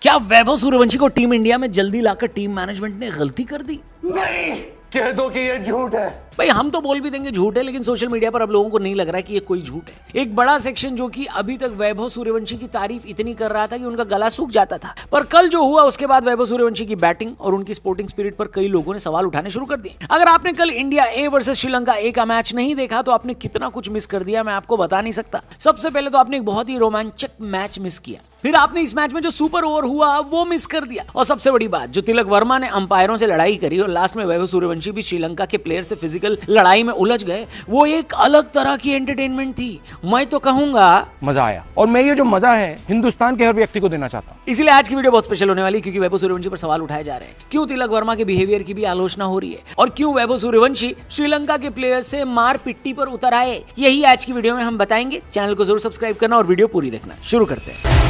क्या वैभव सूर्यवंशी को team India में जल्दी लाकर टीम मैनेजमेंट ने गलती कर दी? नहीं, कह दो कि ये झूठ है। भाई हम तो बोल भी देंगे झूठ है, लेकिन सोशल मीडिया पर अब लोगों को नहीं लग रहा है कि ये कोई झूठ है। एक बड़ा सेक्शन जो कि अभी तक वैभव सूर्यवंशी की तारीफ इतनी कर रहा था कि उनका गला सूख जाता था, पर कल जो हुआ उसके बाद वैभव सूर्यवंशी की बैटिंग और उनकी स्पोर्टिंग स्पिरिट पर कई लोगों ने सवाल उठाने शुरू कर दिए। अगर आपने कल इंडिया ए वर्सेस श्रीलंका ए का मैच नहीं देखा तो आपने कितना कुछ मिस कर दिया, मैं आपको बता नहीं सकता। सबसे पहले तो आपने एक बहुत ही रोमांचक मैच मिस किया, फिर आपने इस मैच में जो सुपर ओवर हुआ वो मिस कर दिया, और सबसे बड़ी बात जो तिलक वर्मा ने अंपायरों से लड़ाई करी और लास्ट में वैभव सूर्यवंशी भी श्रीलंका के प्लेयर से फिजिकल लड़ाई में उलझ गए, वो एक अलग तरह की एंटरटेनमेंट थी। मैं तो कहूंगा मजा आया, और मैं ये जो मजा है हिंदुस्तान के हर व्यक्ति को देना चाहता हूँ। इसलिए आज की वीडियो बहुत स्पेशल होने वाली, क्योंकि वैभव सूर्यवंशी पर सवाल उठाए जा रहे हैं, क्यों तिलक वर्मा के बिहेवियर की भी आलोचना हो रही है, और क्यों वैभव सूर्यवंशी श्रीलंका के प्लेयर से मार पिट्टी पर उतर आए। यही आज की वीडियो में हम बताएंगे। चैनल को जरूर सब्सक्राइब करना और वीडियो पूरी देखना। शुरू करते हैं।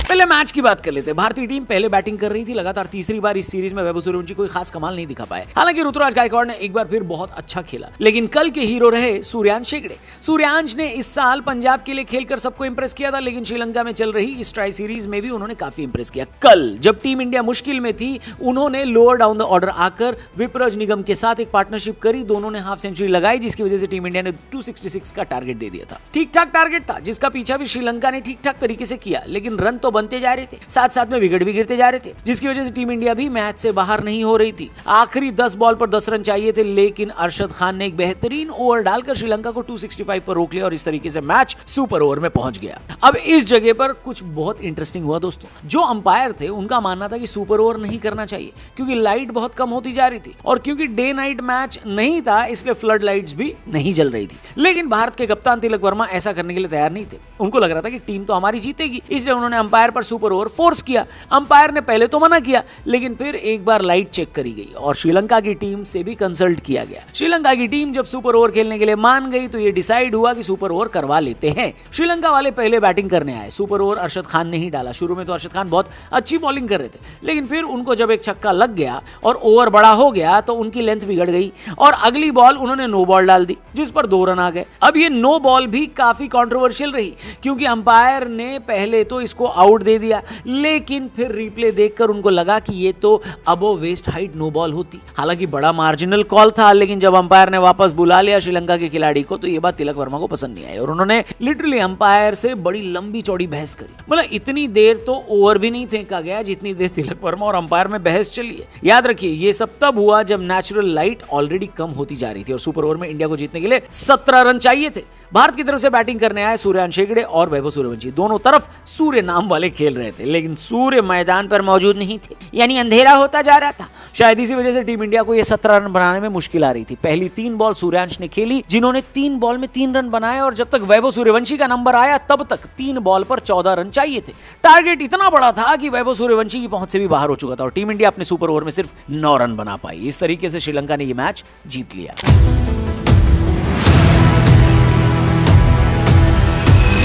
पहले मैच की बात कर लेते हैं। भारतीय टीम पहले बैटिंग कर रही थी, लगातार तीसरी बार इस सीरीज में वैभव सूर्यवंशी कोई खास कमाल नहीं दिखा पाए। हालांकि ऋतुराज गायकवाड़ ने एक बार फिर बहुत अच्छा खेला, लेकिन कल के हीरो रहे सूर्यांश हेगड़े। सूर्यांश ने इस साल पंजाब के लिए खेलकर सबको इंप्रेस किया था, लेकिन श्रीलंका में चल रही इस ट्राई सीरीज में भी उन्होंने काफी इंप्रेस किया। कल जब टीम इंडिया मुश्किल में थी, उन्होंने लोअर डाउन द ऑर्डर आकर विपराज निगम के साथ एक पार्टनरशिप करी, दोनों ने हाफ सेंचुरी लगाई, जिसकी वजह से टीम इंडिया ने 266 का टारगेट दे दिया था। ठीक ठाक टारगेट था, जिसका पीछा भी श्रीलंका ने ठीक ठाक तरीके से किया, लेकिन रन तो बनते जा रहे थे, साथ साथ में विकेट भी गिरते जा रहे थे, जिसकी वजह से टीम इंडिया भी मैच से बाहर नहीं हो रही थी। आखिरी 10 बॉल पर 10 रन चाहिए थे, लेकिन अरशद खान ने एक बेहतरीन ओवर डालकर श्रीलंका को 265 पर रोक लिया और इस तरीके से मैच सुपर ओवर में पहुंच गया। अब इस जगह पर कुछ बहुत इंटरेस्टिंग हुआ दोस्तों। जो अंपायर थे उनका मानना था कि सुपर ओवर नहीं करना चाहिए, क्योंकि लाइट बहुत कम होती जा रही थी, और क्योंकि डे नाइट मैच नहीं था इसलिए फ्लड लाइट्स भी नहीं जल रही थी। लेकिन भारत के कप्तान तिलक वर्मा ऐसा करने के लिए तैयार नहीं थे। उनको लग रहा था कि टीम तो हमारी जीतेगी, इसलिए उन्होंने अंपायर पर सुपर ओवर फोर्स किया। अंपायर ने पहले तो मना किया, लेकिन फिर एक बार लाइट चेक करी गई और श्रीलंका की टीम से भी कंसल्ट किया गया। श्रीलंका की टीम जब सुपर ओवर खेलने के लिए मान गई तो यह डिसाइड हुआ कि सुपर ओवर करवा लेते हैं। श्रीलंका वाले पहले बैटिंग करने आए। सुपर ओवर अरशद खान ने ही डाला। शुरू में तो अरशद खान बहुत अच्छी बॉलिंग कर रहे थे, लेकिन फिर उनको जब एक छक्का लग गया और ओवर बड़ा हो गया तो उनकी लेंथ बिगड़ गई और अगली बॉल उन्होंने नो बॉल डाल दी, जिस पर 2 रन आ गए। अब ये नो बॉल भी काफी कंट्रोवर्शियल रही, क्योंकि अंपायर ने पहले तो इसको आउट दे दिया, लेकिन फिर रिप्ले देखकर उनको लगा कि ये तो अबो वेस्ट हाइट नो बॉल होती। हालांकि बड़ा मार्जिनल कॉल था, लेकिन जब अंपायर ने वापस बुला लिया श्रीलंका के खिलाड़ी को तो ये बात तिलक वर्मा को पसंद नहीं आई और उन्होंने लिटरली अंपायर से बड़ी लंबी चौड़ी बहस करी। मतलब इतनी देर तो ओवर भी नहीं फेंका गया जितनी देर तिलक वर्मा और अंपायर में बहस चली है। याद रखिए, ये सब तब हुआ जब नेचुरल लाइट ऑलरेडी कम होती जा रही थी और सुपर ओवर में इंडिया को जीतने के लिए 17 रन चाहिए थे। भारत की तरफ से बैटिंग करने आए सूर्यांश हेगड़े और वैभव सूर्यवंशी। दोनों तरफ सूर्य नाम वाले खेल रहे थे, लेकिन सूर्य मैदान पर मौजूद नहीं थे, यानी अंधेरा होता जा रहा था। शायद इसी वजह से टीम इंडिया को यह 17 रन बनाने में मुश्किल आ रही थी। पहली 3 बॉल सूर्यांश ने खेली, जिन्होंने 3 बॉल में 3 रन बनाए, और जब तक वैभव सूर्यवंशी का नंबर आया तब तक 3 बॉल पर 14 रन चाहिए थे। टारगेट इतना बड़ा था कि वैभव सूर्यवंशी की पहुंच से भी बाहर हो चुका था और टीम इंडिया अपने सुपर ओवर में सिर्फ 9 रन बना पाई। इस तरीके से श्रीलंका ने यह मैच जीत लिया।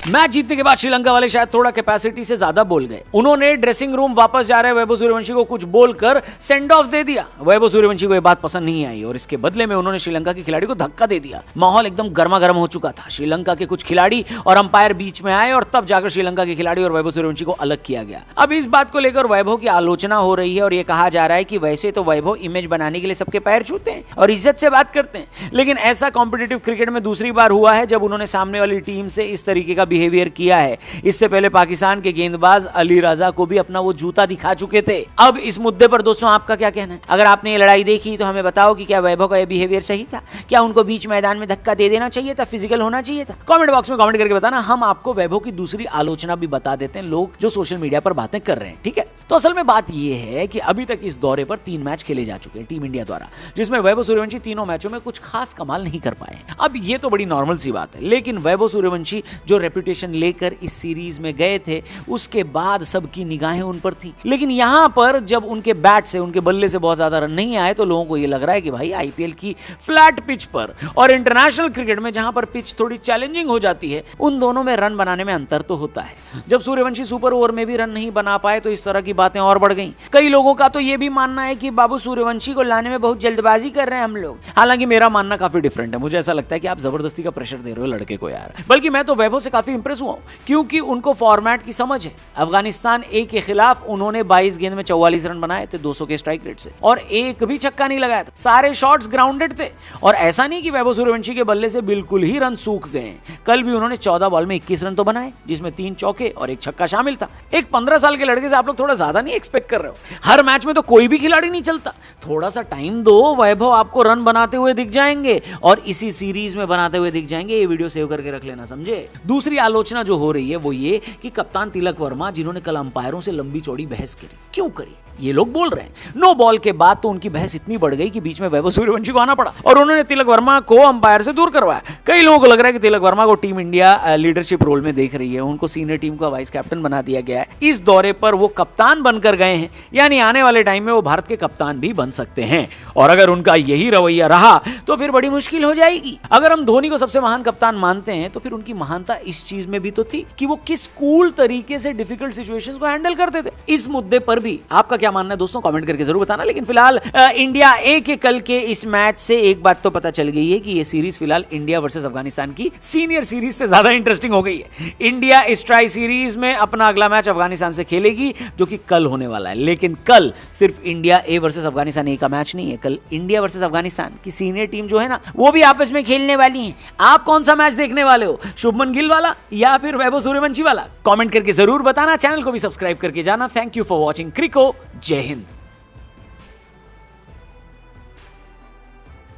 मैच जीतने के बाद श्रीलंका वाले शायद थोड़ा कैपेसिटी से ज्यादा बोल गए। उन्होंने ड्रेसिंग रूम वापस जा रहे वैभव सूर्यवंशी को कुछ बोलकर सेंड ऑफ दे दिया। वैभव सूर्यवंशी को यह बात पसंद नहीं आई और इसके बदले में उन्होंने श्रीलंका के खिलाड़ी को धक्का दे दिया। माहौल एकदम गर्मा गर्म हो चुका था। श्रीलंका के कुछ खिलाड़ी और अंपायर बीच में आए और तब जाकर श्रीलंका के खिलाड़ी और वैभव सूर्यवंशी को अलग किया गया। अब इस बात को लेकर वैभव की आलोचना हो रही है और यह कहा जा रहा है कि वैसे तो वैभव इमेज बनाने के लिए सबके पैर छूते हैं और इज्जत से बात करते हैं, लेकिन ऐसा कॉम्पिटिटिव क्रिकेट में दूसरी बार हुआ है जब उन्होंने सामने वाली टीम से इस तरीके का बिहेवियर किया है। इससे पहले पाकिस्तान के गेंदबाज अली रजा को भी अपना वो जूता दिखा चुके थे। अब इस मुद्दे पर दोस्तों आपका क्या कहना है? अगर आपने ये लड़ाई देखी तो हमें बताओ कि क्या वैभव का ये बिहेवियर सही था? क्या उनको बीच मैदान में धक्का दे देना चाहिए था? फिजिकल होना चाहिए था? कमेंट बॉक्स में कमेंट करके बताना। हम आपको वैभव की दूसरी आलोचना भी बता देते हैं, लोग जो सोशल मीडिया पर बातें कर रहे हैं। ठीक है, तो असल में बात यह है कि अभी तक इस दौरे पर 3 मैच खेले जा चुके हैं टीम इंडिया द्वारा, जिसमें वैभव सूर्यवंशी तीनों मैचों में कुछ खास कमाल नहीं कर पाए। अब ये तो बड़ी नॉर्मल सी बात है, लेकिन वैभव सूर्यवंशी जो रेपुटेशन लेकर इस सीरीज में गए थे उसके बाद सबकी निगाहें उन पर थी। लेकिन यहां पर जब उनके बैट से, उनके बल्ले से बहुत ज्यादा रन नहीं आए तो लोगों को यह लग रहा है कि भाई आईपीएल की फ्लैट पिच पर और इंटरनेशनल क्रिकेट में जहां पर पिच थोड़ी चैलेंजिंग हो जाती है, उन दोनों में रन बनाने में अंतर तो होता है। जब सूर्यवंशी सुपर ओवर में भी रन नहीं बना पाए तो इस तरह की बातें और बढ़ गई। कई लोगों का तो ये भी मानना है कि बाबू सूर्यवंशी को लाने में बहुत जल्दबाजी कर रहे हैं हम लोग। हालांकि मेरा मानना काफी डिफरेंट है। मुझे ऐसा लगता है कि आप जबरदस्ती का प्रेशर दे रहे हो लड़के को यार। बल्कि मैं तो वैभव से काफी इंप्रेस हुआ हूं, क्योंकि उनको फॉर्मेट की समझ है। अफगानिस्तान ए के खिलाफ उन्होंने 22 गेंद में 44 रन बनाए थे 200 के स्ट्राइक रेट से, और एक भी छक्का नहीं लगाया था। सारे शॉट्स ग्राउंडेड थे, और ऐसा नहीं कि वैभव सूर्यवंशी के बल्ले से बिल्कुल ही रन सूख गए। कल भी उन्होंने 14 बॉल में 21 रन तो बनाए, जिसमें 3 चौके और 1 छक्का शामिल था। एक 15 साल के लड़के से आप लोग थोड़ा ज्यादा नहीं एक्सपेक्ट कर रहे हो? हर मैच में तो कोई भी खिलाड़ी नहीं चलता, थोड़ा सा टाइम दो, वैभव आपको रन बनाते हुए दिख जाएंगे, और इसी सीरीज में बनाते हुए दिख जाएंगे। ये वीडियो सेव करके रख लेना, समझे? दूसरी आलोचना जो हो रही है वो ये कि कप्तान तिलक वर्मा, जिन्होंने कल अंपायरों से लंबी चौड़ी बहस करी, क्यों करी? ये लोग बोल रहे हैं नो बॉल के बाद तो उनकी बहस इतनी बढ़ गई कि बीच में वैभव सूर्यवंशी को आना पड़ा और उन्होंने तिलक वर्मा को अंपायर से दूर करवाया। कई लोगों को लग रहा है कि तिलक वर्मा को टीम इंडिया लीडरशिप रोल में देख रही है, उनको सीनियर टीम का वाइस कैप्टन बना दिया गया है। इस दौरे पर वो कप्तान बनकर गए हैं, यानी आने वाले टाइम में वो भारत के कप्तान भी बन सकते हैं। और अगर उनका यही रवैया रहा तो फिर बड़ी मुश्किल हो जाएगी। अगर हम धोनी को सबसे महान कप्तान मानते हैं तो फिर उनकी महानता इस चीज में भी तो थी कि वो किस कूल तरीके से डिफिकल्ट सिचुएशंस को हैंडल करते थे। इस मुद्दे पर भी आपका क्या मानना है दोस्तों? कमेंट करके जरूर बताना। लेकिन फिलहाल इंडिया ए के कल के इस मैच से एक बात तो पता चल गई है कि ये सीरीज फिलहाल इंडिया वर्सेस अफगानिस्तान की सीनियर सीरीज से ज्यादा इंटरेस्टिंग हो गई है। इंडिया इस ट्राई सीरीज में अपना अगला मैच अफगानिस्तान से खेलेगी, जो कि कल होने वाला है। लेकिन कल सिर्फ इंडिया ए वर्सेस अफगानिस्तान ए का मैच नहीं है, कल इंडिया वर्सेस अफगानिस्तान की सीनियर टीम जो है ना, वो भी आपस में खेलने वाली है। आप कौन सा मैच देखने वाले हो? शुभमन गिल वाला या फिर वैभव सूर्यवंशी वाला? कमेंट करके जरूर बताना। चैनल को भी सब्सक्राइब करके जाना। Thank you for watching crico. जय हिंद।